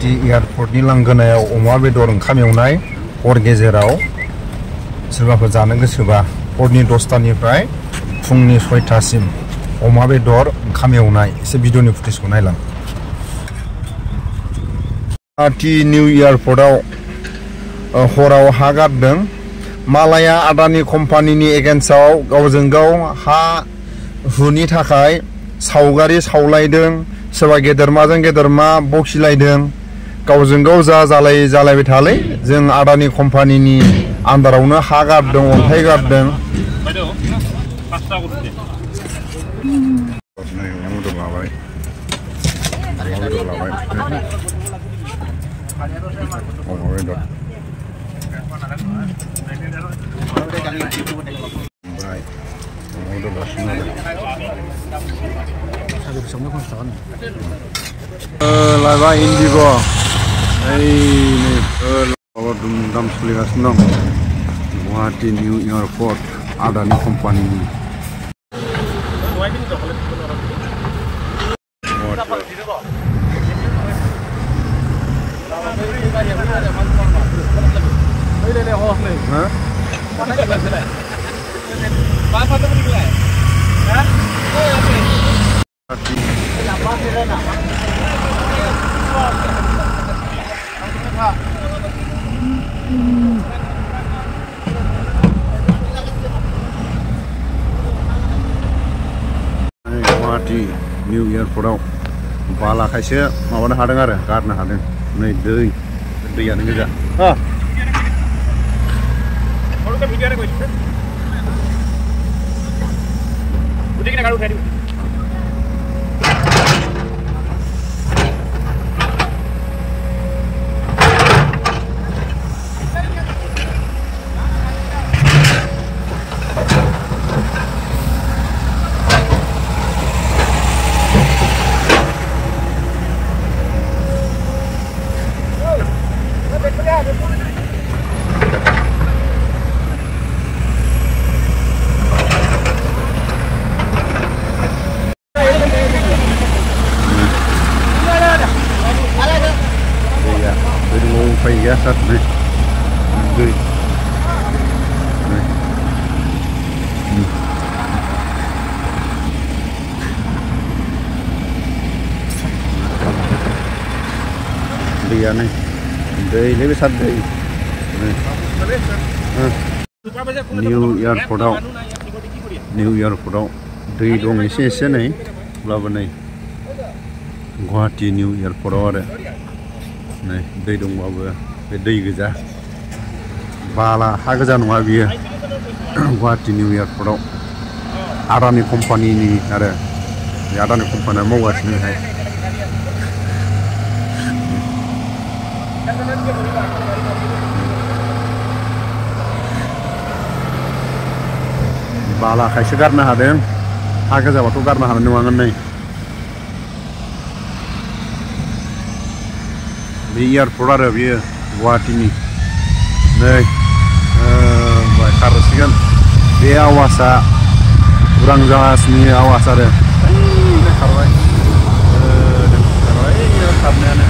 एयारपर्टनि लांगोनायाव अमा बेदर ओंखाम एवनाय हर गेजेराव सोरबाफोर जानो गोसोबा हरनि 10टानिफ्राय फुंनि 6टासिम अमा बेदर ओंखाम एवनाय एसे भिडिअनि फुटेजखौ नायलां। गुवाहाटी निउ एयारपर्टआव हराव हा गारदों। मालाया आदानि कम्पानिनि एगेन्स्टआव गावजों गाव हा हुनि थाखाय सावगारि सावलायदों। सोरबा गेदेरमाजों गेदेरमा बखिलायदों। गावजों गाव जालायबाय थालै। जों आदानि कम्पानिनि आन्दारावनो हा गारदों, अन्थाइ गारदों। लाबा इन्डिग' दुम सोलिगासिनो दं। गुवाहाटी निउ एयारपर्ट आदानि कम्पानिनि गुवाहाटी निउ एयारपर्टआव बालाखायसो माबानो हादों आरो गारनो हादों। नै दैयानो गोजा। Ya saat दै दैयानो दै बे सात दै निउ एयारपर्टआव दै दं एसे नै अब्लाबो नै गुवाहाटी निउ एयारपर्टआव आरो नै दै दंबाबो बे दै गोजा बाला हा गोजा नङा बियो। गुवाहाटी निउ एयारपर्टआव आदानि कम्पानिनि आरो बे आदानि कम्पानिया मावगासिनो बेहाय। बालाखायसो गारनो हादों। हा गोजाबाथ' गारनो हानाय नङामोन। नै बे एयारपर्ट आरो बेयो गुवाहाटीनि नै खारसिगोन। बे आवाजआ उरां जाहाजनि आवाज आरो खारबाय खारनायानो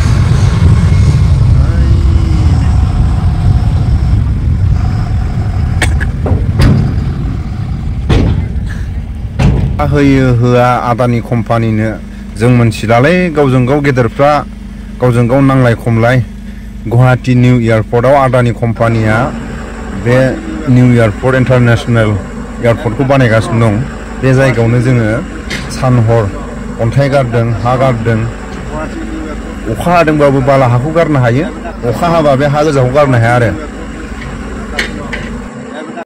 होयो होआ आदानि कम्पानिनो जों मोनथिलालै। गावजों गाव गेदेरफ्रा गावजों गाव नांलाय खमलाय। गुवाहाटी निउ एयारपर्टआव आदानि कम्पानिया बे निउ एयारपर्ट इन्टारनेशनेल एयारपर्टखौ बानायगासिनो दं। बे जायगायावनो जोङो सान हर अन्थाइ गारदों, हा गारदों। अखा हादोंबाबो बाला हाखौ गारनो हायो। अखा हाबा बे हा गोजाखौ गारनो हाया आरो।